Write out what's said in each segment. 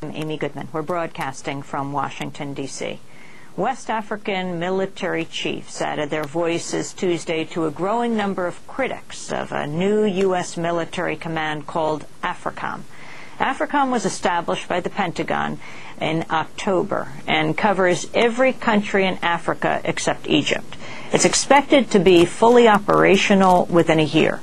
I'm Amy Goodman. We're broadcasting from Washington, D.C. West African military chiefs added their voices Tuesday to a growing number of critics of a new U.S. military command called Africom. Africom was established by the Pentagon in October and covers every country in Africa except Egypt. It's expected to be fully operational within a year,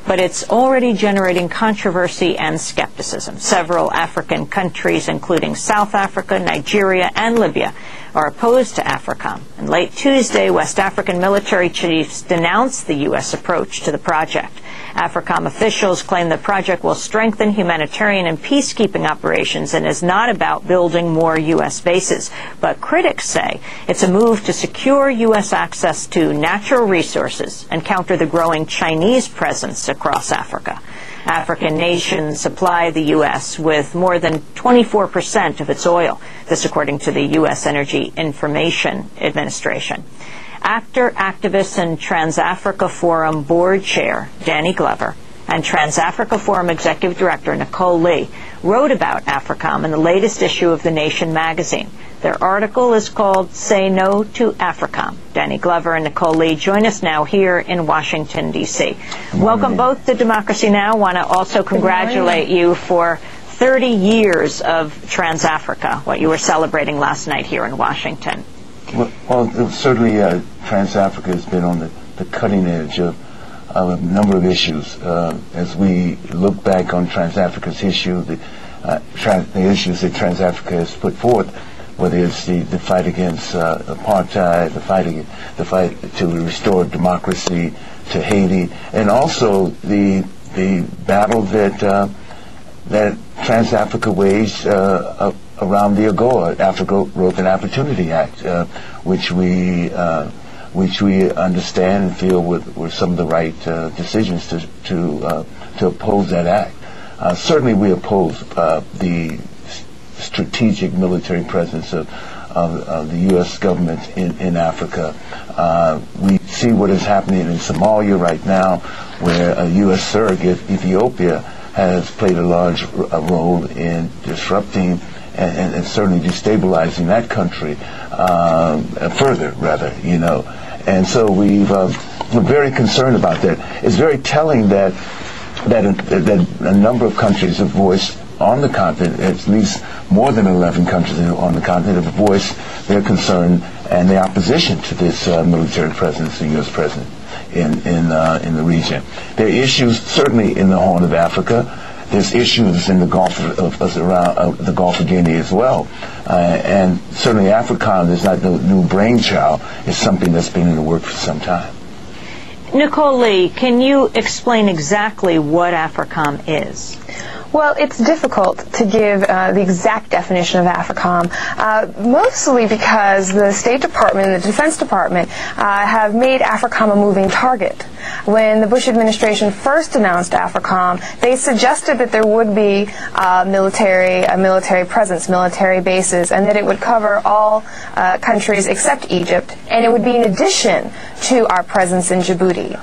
but it's already generating controversy and skepticism. Several African countries, including South Africa, Nigeria, and Libya, are opposed to Africom. And late Tuesday, West African military chiefs denounced the U.S. approach to the project. Africom officials claim the project will strengthen humanitarian and peacekeeping operations and is not about building more U.S. bases. But critics say it's a move to secure U.S. access to natural resources and counter the growing Chinese presence across Africa. African nations supply the U.S. with more than 24% of its oil, this according to the U.S. Energy Information Administration. Actor, activist, and Trans-Africa Forum board chair Danny Glover and Trans-Africa Forum executive director Nicole Lee wrote about Africom in the latest issue of The Nation magazine. Their article is called Say No to Africom. Danny Glover and Nicole Lee join us now here in Washington, D.C. Welcome both to Democracy Now! I want to also congratulate you for 30 years of Trans-Africa, what you were celebrating last night here in Washington. Well, certainly Trans-Africa has been on the cutting edge of a number of issues. As we look back on Trans-Africa's issue, the issues that Trans-Africa has put forth, whether it's the fight against apartheid, the fight to restore democracy to Haiti, and also the battle that Trans-Africa waged around the AGOA, Africa Growth and Opportunity Act, which we understand and feel were some of the right decisions to oppose that act. Certainly, we oppose the strategic military presence of the U.S. government in Africa. We see what is happening in Somalia right now, where a U.S. surrogate, Ethiopia, has played a large role in disrupting and certainly destabilizing that country further, rather, you know. And so we're very concerned about that. It's very telling that a number of countries have voiced on the continent, at least more than 11 countries on the continent, have voiced their concern and their opposition to this military presence, the U.S. presence in the region. There are issues certainly in the Horn of Africa. There's issues in the Gulf around the Gulf of Guinea as well, and certainly Africom is not no new brainchild. It's something that's been in the works for some time. Nicole Lee, can you explain exactly what Africom is? Well, it's difficult to give the exact definition of Africom, mostly because the State Department and the Defense Department have made Africom a moving target. When the Bush administration first announced Africom, they suggested that there would be a military presence, military bases, and that it would cover all countries except Egypt, and it would be in addition to our presence in Djibouti.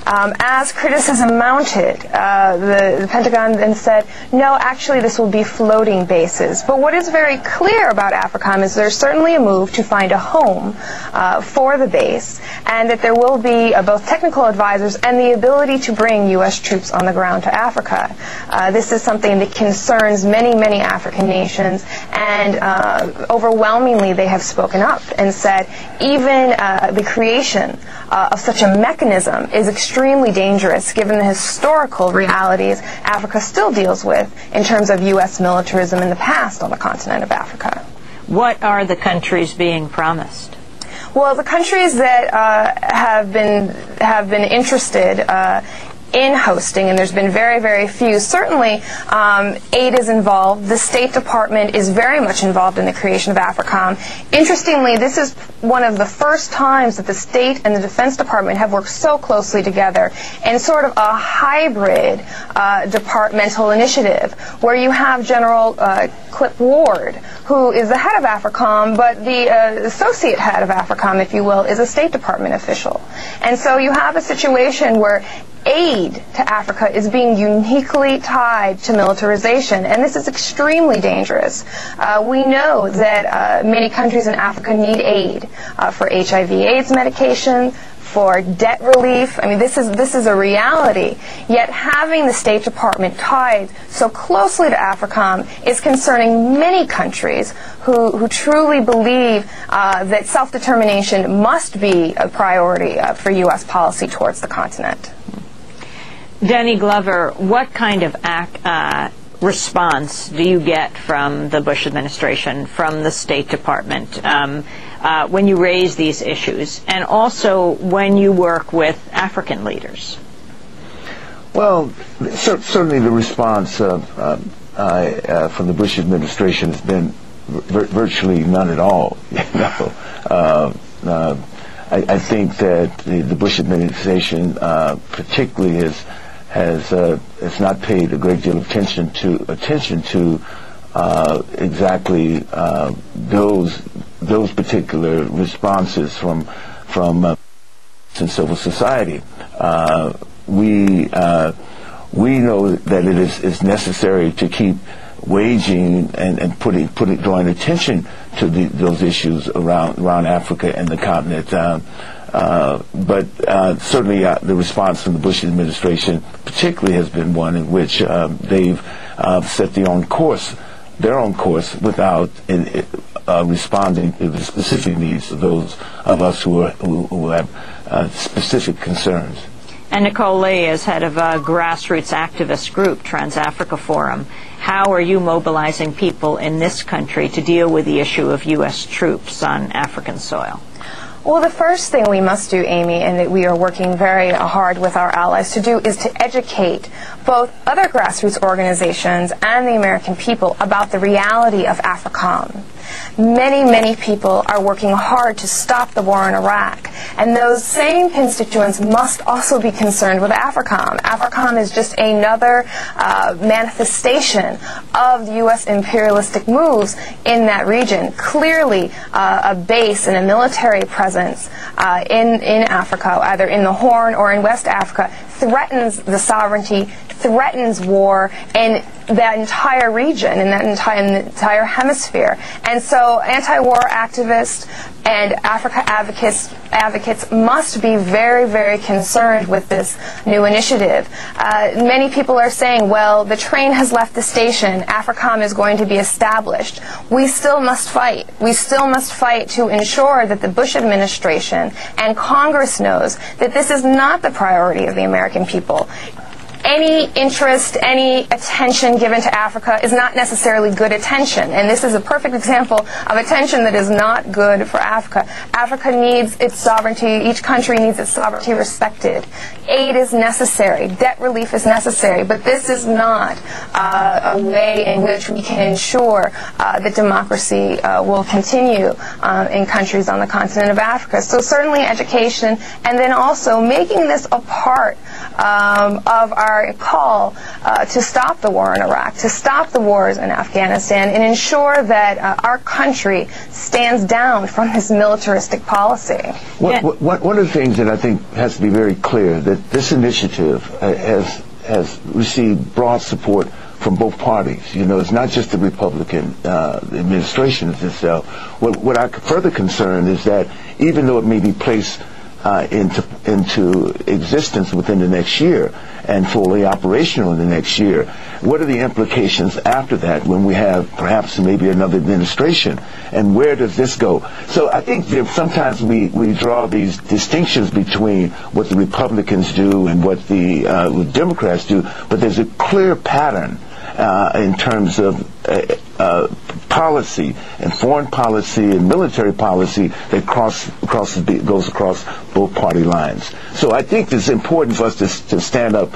As criticism mounted, the Pentagon then said, no, actually this will be floating bases. But what is very clear about Africom is there's certainly a move to find a home for the base, and that there will be both technical advisors and the ability to bring U.S. troops on the ground to Africa. This is something that concerns many, many African nations, and overwhelmingly they have spoken up and said even the creation of such a mechanism is extremely dangerous given the historical realities Africa still deals with in terms of U.S. militarism in the past on the continent of Africa. What are the countries being promised? Well, the countries that have been interested in hosting, and there's been very, very few. Certainly, aid is involved. The State Department is very much involved in the creation of Africom. Interestingly, this is one of the first times that the State and the Defense Department have worked so closely together in sort of a hybrid departmental initiative, where you have General Clip Ward, who is the head of Africom, but the associate head of Africom, if you will, is a State Department official. And so you have a situation where aid to Africa is being uniquely tied to militarization, and this is extremely dangerous. We know that many countries in Africa need aid for HIV/AIDS medication, for debt relief. I mean, this is a reality. Yet having the State Department tied so closely to Africom is concerning many countries who truly believe that self-determination must be a priority for U.S. policy towards the continent. Danny Glover, what kind of response do you get from the Bush administration, from the State Department, when you raise these issues, and also when you work with African leaders? Well, certainly the response from the Bush administration has been virtually none at all. I think that the Bush administration particularly has not paid a great deal of attention to exactly those particular responses from civil society. We know that it is necessary to keep waging and drawing attention to those issues around Africa and the continent. But certainly the response from the Bush administration particularly has been one in which they've set their own course without responding to the specific needs of those of us who have specific concerns. And Nicole Lee, as head of a grassroots activist group, Trans-Africa Forum, how are you mobilizing people in this country to deal with the issue of U.S. troops on African soil? Well, the first thing we must do, Amy, and that we are working very hard with our allies to do, is to educate both other grassroots organizations and the American people about the reality of Africom. Many people are working hard to stop the war in Iraq, and those same constituents must also be concerned with Africom. Africom is just another manifestation of the U.S. imperialistic moves in that region. Clearly, a base and a military presence in Africa, either in the Horn or in West Africa, threatens the sovereignty, threatens war, and that entire region and that entire hemisphere. And so anti-war activists and Africa advocates must be very concerned with this new initiative. Many people are saying, well, the train has left the station, Africom is going to be established. We still must fight. We still must fight to ensure that the Bush administration and Congress knows that this is not the priority of the American people. Any interest, any attention given to Africa is not necessarily good attention, and this is a perfect example of attention that is not good for Africa. Africa needs its sovereignty, each country needs its sovereignty respected. Aid is necessary, debt relief is necessary, but this is not a way in which we can ensure that democracy will continue in countries on the continent of Africa. So certainly education, and then also making this a part of our call to stop the war in Iraq, to stop the wars in Afghanistan, and ensure that our country stands down from this militaristic policy. One of the things that I think has to be very clear, that this initiative has received broad support from both parties. You know, it's not just the Republican administration itself. What I'm further concerned is that even though it may be placed into existence within the next year and fully operational in the next year, what are the implications after that when we have perhaps maybe another administration, and where does this go? So I think that sometimes we draw these distinctions between what the Republicans do and what the Democrats do, but there's a clear pattern in terms of policy and foreign policy and military policy that goes across both party lines. So I think it's important for us to stand up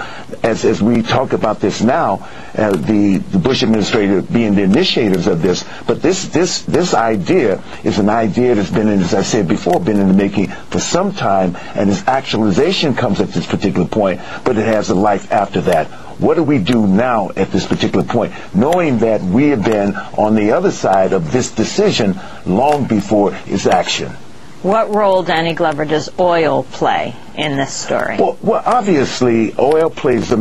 as we talk about this now, the Bush administration being the initiators of this. But this idea is an idea that's been, as I said before, been in the making for some time, and its actualization comes at this particular point, but it has a life after that. What do we do now at this particular point, knowing that we have been on the other side of this decision long before its action? What role, Danny Glover, does oil play in this story? Well, obviously, oil plays a